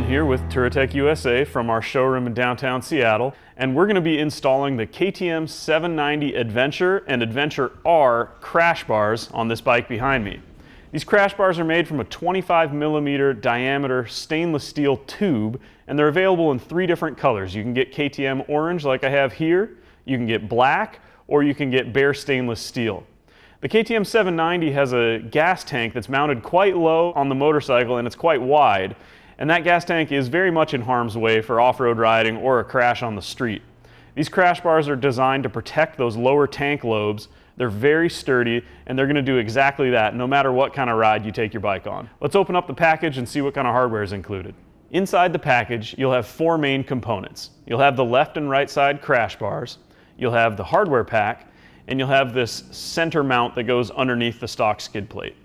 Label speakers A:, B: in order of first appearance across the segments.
A: here with Touratech USA from our showroom in downtown Seattle, and we're going to be installing the KTM 790 Adventure and Adventure R crash bars on this bike behind me. These crash bars are made from a 25mm diameter stainless steel tube, and they're available in 3 different colors. You can get KTM orange like I have here, you can get black, or you can get bare stainless steel. The KTM 790 has a gas tank that's mounted quite low on the motorcycle, and it's quite wide. And that gas tank is very much in harm's way for off-road riding or a crash on the street. These crash bars are designed to protect those lower tank lobes. They're very sturdy, and they're going to do exactly that no matter what kind of ride you take your bike on. Let's open up the package and see what kind of hardware is included. Inside the package, you'll have 4 main components. You'll have the left and right side crash bars, you'll have the hardware pack, and you'll have this center mount that goes underneath the stock skid plate.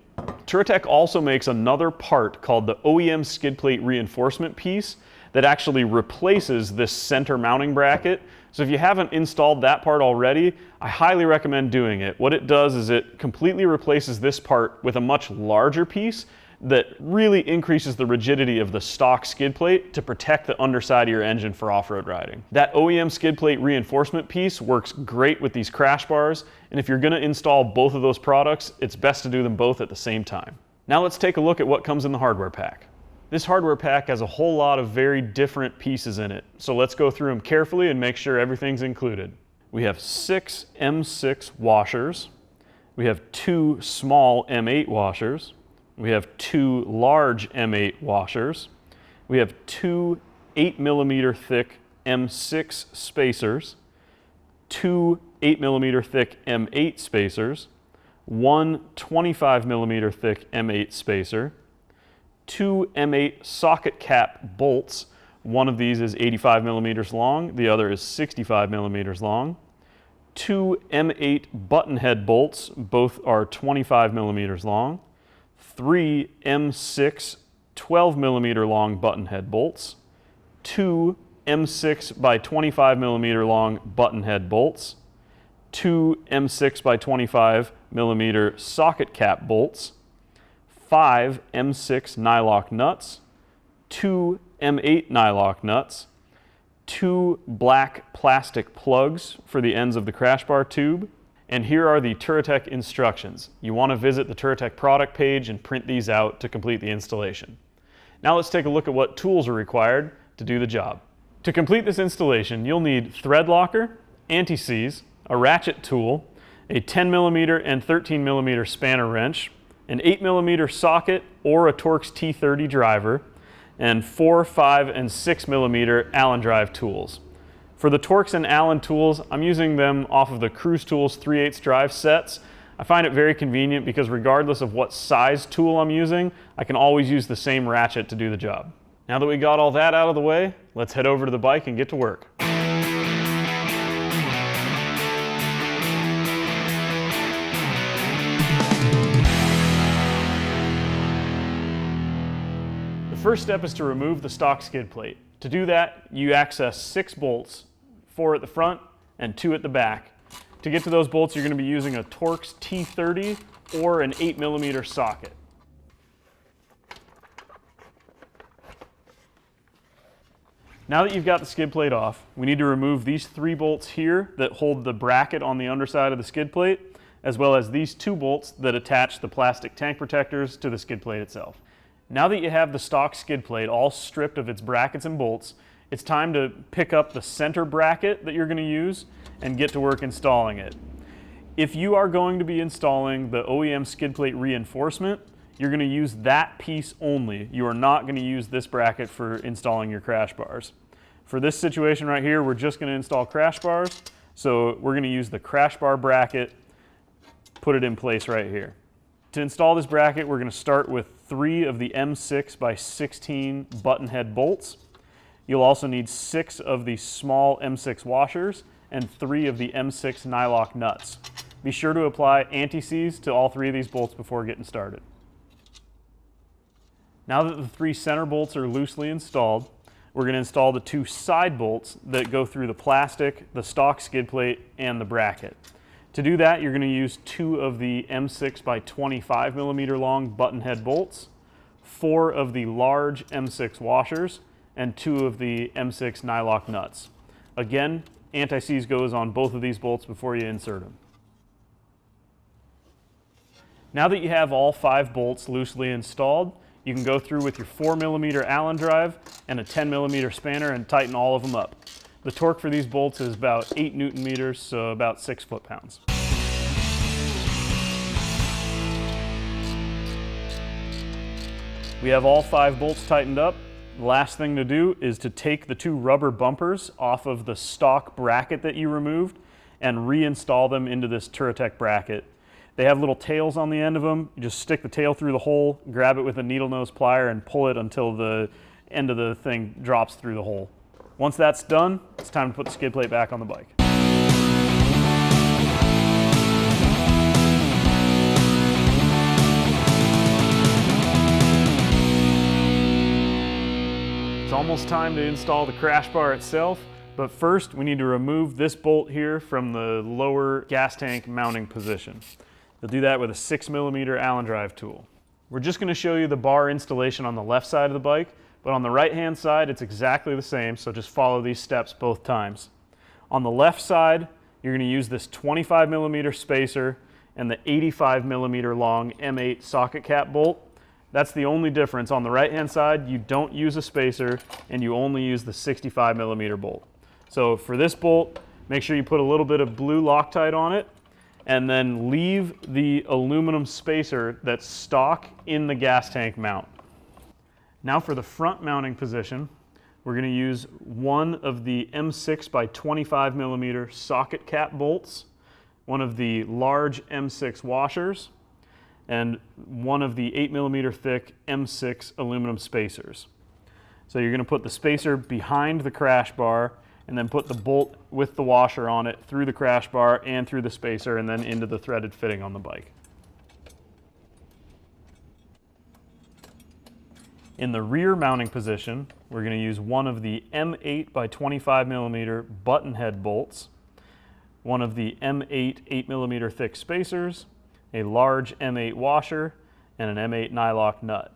A: Touratech also makes another part called the OEM skid plate reinforcement piece that actually replaces this center mounting bracket. So if you haven't installed that part already, I highly recommend doing it. What it does is it completely replaces this part with a much larger piece that really increases the rigidity of the stock skid plate to protect the underside of your engine for off-road riding. That OEM skid plate reinforcement piece works great with these crash bars, and if you're going to install both of those products, it's best to do them both at the same time. Now let's take a look at what comes in the hardware pack. This hardware pack has a whole lot of very different pieces in it, so let's go through them carefully and make sure everything's included. We have 6 M6 washers, we have 2 small M8 washers, we have 2 large M8 washers. We have 2 8mm thick M6 spacers, 2 8mm thick M8 spacers, 1 25mm thick M8 spacer, 2 M8 socket cap bolts. One of these is 85mm long, the other is 65mm long. 2 M8 button head bolts, both are 25mm long. 3 M6 12mm long button head bolts, 2 M6 by 25mm long button head bolts, 2 M6 by 25mm socket cap bolts, 5 M6 nylock nuts, 2 M8 nylock nuts, 2 black plastic plugs for the ends of the crash bar tube. And here are the Touratech instructions. You want to visit the Touratech product page and print these out to complete the installation. Now let's take a look at what tools are required to do the job. To complete this installation, you'll need thread locker, anti-seize, a ratchet tool, a 10mm and 13mm spanner wrench, an 8mm socket or a Torx T30 driver, and 4, 5, and 6mm Allen drive tools. For the Torx and Allen tools, I'm using them off of the Cruise Tools 3/8 drive sets. I find it very convenient because regardless of what size tool I'm using, I can always use the same ratchet to do the job. Now that we got all that out of the way, let's head over to the bike and get to work. The first step is to remove the stock skid plate. To do that, you access 6 bolts, 4 at the front and 2 at the back. To get to those bolts, you're going to be using a Torx T30 or an 8mm socket. Now that you've got the skid plate off, we need to remove these 3 bolts here that hold the bracket on the underside of the skid plate, as well as these 2 bolts that attach the plastic tank protectors to the skid plate itself. Now that you have the stock skid plate all stripped of its brackets and bolts, it's time to pick up the center bracket that you're going to use and get to work installing it. If you are going to be installing the OEM skid plate reinforcement, you're going to use that piece only. You are not going to use this bracket for installing your crash bars. For this situation right here, we're just going to install crash bars, so we're going to use the crash bar bracket, put it in place right here. To install this bracket, we're going to start with 3 of the M6 by 16 button head bolts. You'll also need 6 of the small M6 washers and 3 of the M6 nylock nuts. Be sure to apply anti-seize to all 3 of these bolts before getting started. Now that the 3 center bolts are loosely installed, we're going to install the 2 side bolts that go through the plastic, the stock skid plate, and the bracket. To do that, you're going to use 2 of the M6 by 25mm long button head bolts, 4 of the large M6 washers, and 2 of the M6 nylock nuts. Again, anti-seize goes on both of these bolts before you insert them. Now that you have all 5 bolts loosely installed, you can go through with your 4mm Allen drive and a 10mm spanner and tighten all of them up. The torque for these bolts is about 8 Newton meters, so about 6 foot-pounds. We have all 5 bolts tightened up. The last thing to do is to take the 2 rubber bumpers off of the stock bracket that you removed and reinstall them into this Touratech bracket. They have little tails on the end of them. You just stick the tail through the hole, grab it with a needle nose plier, and pull it until the end of the thing drops through the hole. Once that's done, it's time to put the skid plate back on the bike. It's almost time to install the crash bar itself, but first we need to remove this bolt here from the lower gas tank mounting position. You'll do that with a 6mm Allen drive tool. We're just going to show you the bar installation on the left side of the bike, but on the right hand side it's exactly the same, so just follow these steps both times. On the left side, you're going to use this 25mm spacer and the 85mm long M8 socket cap bolt. That's the only difference. On the right hand side, you don't use a spacer and you only use the 65mm bolt. So for this bolt, make sure you put a little bit of blue Loctite on it and then leave the aluminum spacer that's stock in the gas tank mount. Now for the front mounting position, we're going to use one of the M6 by 25mm socket cap bolts, one of the large M6 washers, and one of the 8mm thick M6 aluminum spacers. So you're going to put the spacer behind the crash bar and then put the bolt with the washer on it through the crash bar and through the spacer and then into the threaded fitting on the bike. In the rear mounting position, we're going to use one of the M8 by 25mm button head bolts, one of the M8 8mm thick spacers, a large M8 washer, and an M8 nylock nut.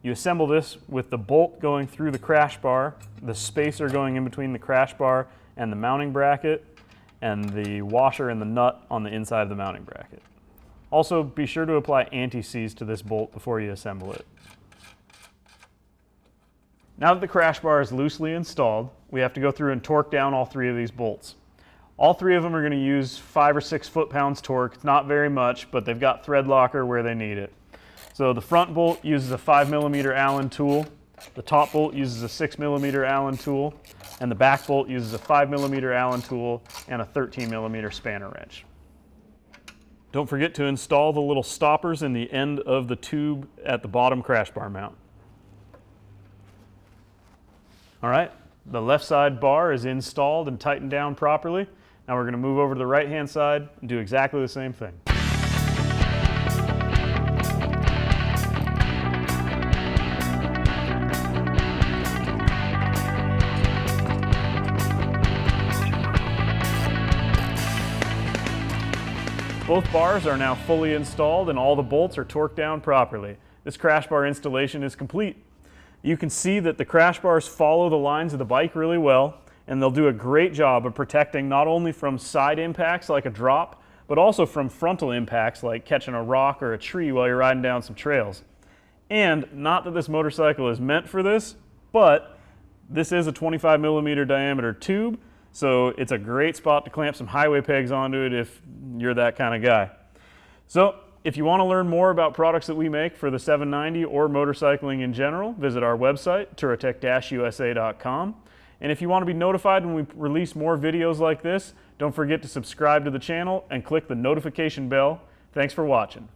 A: You assemble this with the bolt going through the crash bar, the spacer going in between the crash bar and the mounting bracket, and the washer and the nut on the inside of the mounting bracket. Also, be sure to apply anti-seize to this bolt before you assemble it. Now that the crash bar is loosely installed, we have to go through and torque down all 3 of these bolts. All 3 of them are going to use 5 or 6 foot-pounds torque. It's not very much, but they've got thread locker where they need it. So the front bolt uses a 5mm Allen tool, the top bolt uses a 6mm Allen tool, and the back bolt uses a 5mm Allen tool and a 13mm spanner wrench. Don't forget to install the little stoppers in the end of the tube at the bottom crash bar mount. All right, the left side bar is installed and tightened down properly. Now we're going to move over to the right hand side and do exactly the same thing. Both bars are now fully installed and all the bolts are torqued down properly. This crash bar installation is complete. You can see that the crash bars follow the lines of the bike really well, and they'll do a great job of protecting not only from side impacts like a drop, but also from frontal impacts like catching a rock or a tree while you're riding down some trails. And not that this motorcycle is meant for this, but this is a 25mm diameter tube, so it's a great spot to clamp some highway pegs onto it if you're that kind of guy. So if you want to learn more about products that we make for the 790 or motorcycling in general, visit our website, touratech-usa.com. And if you want to be notified when we release more videos like this, don't forget to subscribe to the channel and click the notification bell. Thanks for watching.